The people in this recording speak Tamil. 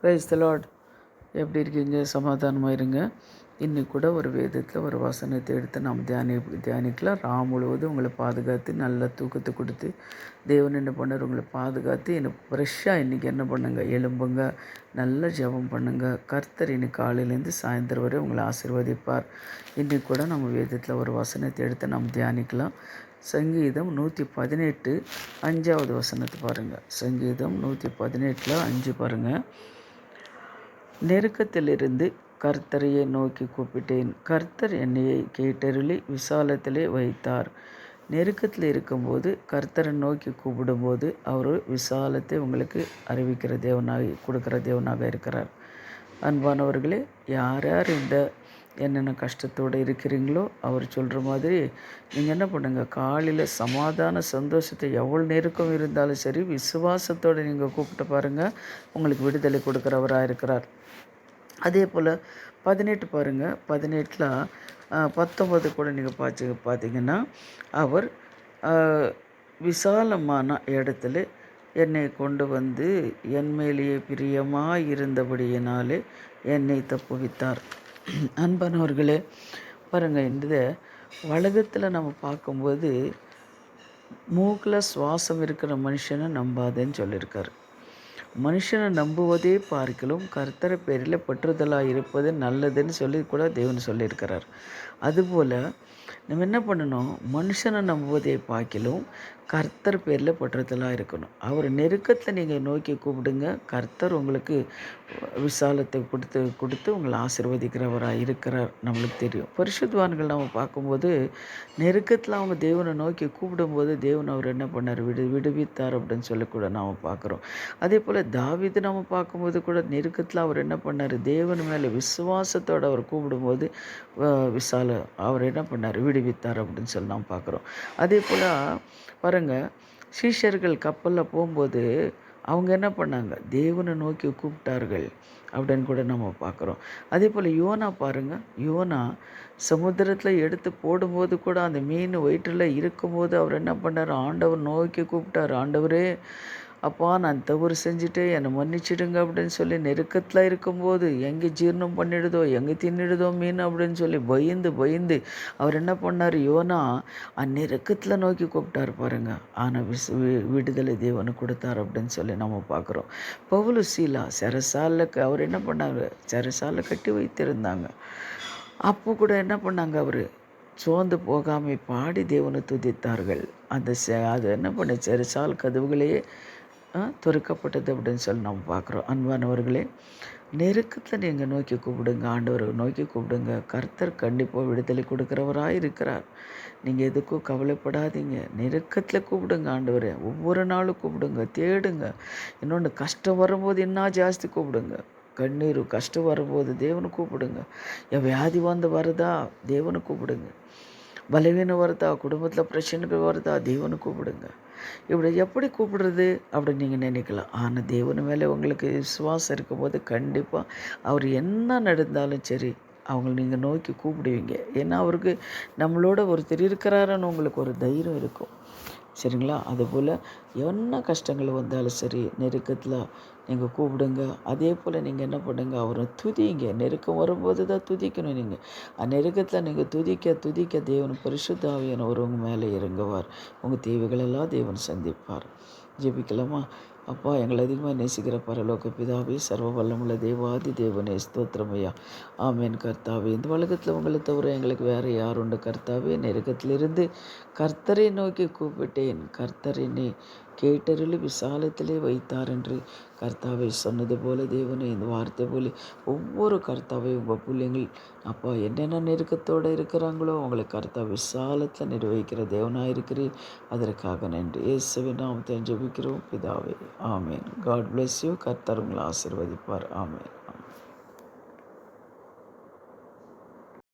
Praise the Lord. எப்படி இருக்கீங்க? சமாதானமாக இருங்க. இன்றைக்கி கூட ஒரு வேதத்தில் ஒரு வசனத்தை எடுத்து நாம் தியானிக்கலாம். ராம் முழுவதும் உங்களை பாதுகாத்து நல்ல தூக்கத்தை கொடுத்து தேவன் என்ன பண்ணார், உங்களை பாதுகாத்து எனக்கு ஃப்ரெஷ்ஷாக இன்றைக்கி என்ன பண்ணுங்க, எழும்புங்க, நல்ல ஜெபம் பண்ணுங்க. கர்த்தர் இன்னைக்கு காலையிலேருந்து சாயந்தரம் வரை உங்களை ஆசீர்வதிப்பார். இன்றைக்கி கூட நம்ம வேதத்தில் ஒரு வசனத்தை எடுத்து நாம் தியானிக்கலாம். சங்கீதம் 118 5வது வசனத்தை பாருங்கள். சங்கீதம் 118 5 பாருங்கள். நெருக்கத்திலிருந்து கர்த்தரையே நோக்கி கூப்பிட்டேன், கர்த்தர் என்னையை கேட்டருளி விசாலத்திலே வைத்தார். நெருக்கத்தில் இருக்கும்போது கர்த்தரை நோக்கி கூப்பிடும்போது அவர் விசாலத்தை உங்களுக்கு அறிவிக்கிற தேவனாக கொடுக்குற தேவனாக இருக்கிறார். அன்பானவர்களே, யார் யார் இந்த என்னென்ன கஷ்டத்தோடு இருக்கிறீங்களோ அவர் சொல்கிற மாதிரி நீங்கள் என்ன பண்ணுங்கள், காலையில் சமாதான சந்தோஷத்தை எவ்வளோ நெருக்கம் இருந்தாலும் சரி விசுவாசத்தோடு நீங்கள் கூப்பிட்டு பாருங்கள், உங்களுக்கு விடுதலை கொடுக்குறவராக இருக்கிறார். அதே போல் 18 பாருங்கள். 18 19 கூட நீங்கள் பார்த்தீங்கன்னா அவர் விசாலமான இடத்துல என்னை கொண்டு வந்து என் மேலேயே பிரியமாக இருந்தபடியினாலே என்னை தப்புவித்தார். அன்பானவர்களே பாருங்கள், இந்த உலகத்தில் நம்ம பார்க்கும்போது மூக்கில் சுவாசம் இருக்கிற மனுஷனை நம்பாதேன்னு சொல்லியிருக்காரு. மனுஷனை நம்புவதே பார்க்கலும் கர்த்தரை பேரில் பற்றுதலாக இருப்பது நல்லதுன்னு சொல்லி கூட தேவன் சொல்லியிருக்கிறார். அதுபோல் நம்ம என்ன பண்ணணும், மனுஷனை நம்புவதை பார்க்கலும் கர்த்தர் பேரில் பற்றுதலாக இருக்கணும். அவர் நெருக்கத்தில் நீங்கள் நோக்கி கூப்பிடுங்க, கர்த்தர் உங்களுக்கு விசாலத்தை கொடுத்து உங்களை ஆசீர்வதிக்கிறவராக இருக்கிறார். நம்மளுக்கு தெரியும். பரிசுத்தவான்கள் நம்ம பார்க்கும்போது நெருக்கத்தில் அவங்க தேவனை நோக்கி கூப்பிடும்போது தேவன் அவர் என்ன பண்ணார், விடுவித்தார் அப்படின்னு சொல்லி கூட நாம் பார்க்குறோம். அதே போல் தாவீது நம்ம பார்க்கும்போது கூட நெருக்கத்தில் அவர் என்ன பண்ணார், தேவன் மேலே விசுவாசத்தோடு அவர் கூப்பிடும்போது அவர் என்ன பண்ணார், விடுவித்தார் அப்படின்னு சொல்லி நாம் பார்க்குறோம். அதே போல் பாருங்கள், சீஷர்கள் கப்பலில் போகும்போது அவங்க என்ன பண்ணாங்க, தேவனை நோக்கி கூப்பிட்டார்கள் அப்படின்னு கூட நம்ம பார்க்குறோம். அதே போல் யோனா பாருங்கள், யோனா சமுத்திரத்தில் எடுத்து போடும்போது கூட அந்த மீன் வயிற்றில் இருக்கும்போது அவர் என்ன பண்ணார், ஆண்டவர் நோக்கி கூப்பிட்டார், ஆண்டவரே அப்பா நான் தவறு செஞ்சுட்டு என்னை மன்னிச்சிடுங்க அப்படின்னு சொல்லி நெருக்கத்தில் இருக்கும்போது எங்கே ஜீரணம் பண்ணிடுதோ எங்கே தின்னிடுதோ மீன் அப்படின்னு சொல்லி பயந்து அவர் என்ன பண்ணார், யோனா நெருக்கத்தில் நோக்கி கூப்பிட்டார் பாருங்கள். ஆனால் விடுதலை தேவனு கொடுத்தார் அப்படின்னு சொல்லி நம்ம பார்க்குறோம். பவுலு சீலா செரசாலுக்கு அவர் என்ன பண்ணார், செரசாலை கட்டி வைத்திருந்தாங்க. அப்போ கூட என்ன பண்ணாங்க, அவர் சோர்ந்து போகாமல் பாடி தேவனை துதித்தார்கள். அது என்ன பண்ண செரசால் கதவுகளையே துறக்கப்பட்டது அப்படின்னு சொல்லி நம்ம பார்க்குறோம். அன்பானவர்களே, நெருக்கத்தில் நீங்கள் நோக்கி கூப்பிடுங்க, ஆண்டவரை நோக்கி கூப்பிடுங்க, கர்த்தர் கண்டிப்பாக விடுதலை கொடுக்குறவராக இருக்கிறார். நீங்கள் எதுக்கும் கவலைப்படாதீங்க, நெருக்கத்தில் கூப்பிடுங்க ஆண்டவரை. ஒவ்வொரு நாளும் கூப்பிடுங்க, தேடுங்க. இன்னொன்று கஷ்டம் வரும்போது இன்னும் ஜாஸ்தி கூப்பிடுங்க. கண்ணீர் கஷ்டம் வரும்போது தேவனை கூப்பிடுங்க. என் வியாதி வருதா தேவனை கூப்பிடுங்க. பலவீனம் வருதா, குடும்பத்தில் பிரச்சனைகள் வருதா, தேவனை கூப்பிடுங்க. இப்படி எப்படி கூப்பிடுறது அப்படின்னு நீங்கள் நினைக்கலாம். ஆனால் தேவன் மேலே உங்களுக்கு விசுவாசம் இருக்கும்போது கண்டிப்பாக அவர் என்ன நடந்தாலும் சரி அவங்கள நீங்கள் நோக்கி கூப்பிடுவீங்க. ஏன்னா அவருக்கு நம்மளோட ஒருத்தர் இருக்கிறாருன்னு உங்களுக்கு ஒரு தைரியம் இருக்கும். சரிங்களா? அதுபோல் என்ன கஷ்டங்கள் வந்தாலும் சரி நெருக்கத்தில் நீங்கள் கூப்பிடுங்க. அதே போல் நீங்கள் என்ன பண்ணுங்க, அவரை துதிங்க. நெருக்கம் வரும்போது தான் துதிக்கணும். நீங்கள் நெருக்கத்தில் நீங்கள் துதிக்க தேவன் பரிசுத்த ஆவியானவர் உங்கள் மேலே இறங்குவார். உங்கள் தேவைகளெல்லாம் தேவன் சந்திப்பார். ஜெபிக்கலாமா? அப்பா, எங்களை அதிகமாக நேசிக்கிற பரலோக பிதாவே, சர்வ வல்லமுள்ள தேவாதி தேவனே, ஸ்தோத்திரமையா. ஆமேன் கர்த்தாவே. இந்த உலகத்தில் உங்களை தவிர எங்களுக்கு வேறு யார் உண்டு கர்த்தாவே? நெருக்கத்திலிருந்து கர்த்தரை நோக்கி கூப்பிட்டேன், கர்த்தரை நீ கேட்டருளி விசாலத்திலே வைத்தார் என்று கர்த்தாவை சொன்னது போல தேவனே, இந்த வார்த்தை போல ஒவ்வொரு கர்த்தாவை உங்கள் பிள்ளைங்கள் அப்பா என்னென்ன நெருக்கத்தோடு இருக்கிறாங்களோ அவங்களை கர்த்தா விசாலத்தில் நிர்வகிக்கிற தேவனாக இருக்கிறேன். அதற்காக நன்றி. இயேசுவின் நாமத்தை ஜெபிக்கிறோம் பிதாவே. ஆமேன். God bless you. கர்த்தர் உங்களை ஆசீர்வதிப்பார். ஆமேன்.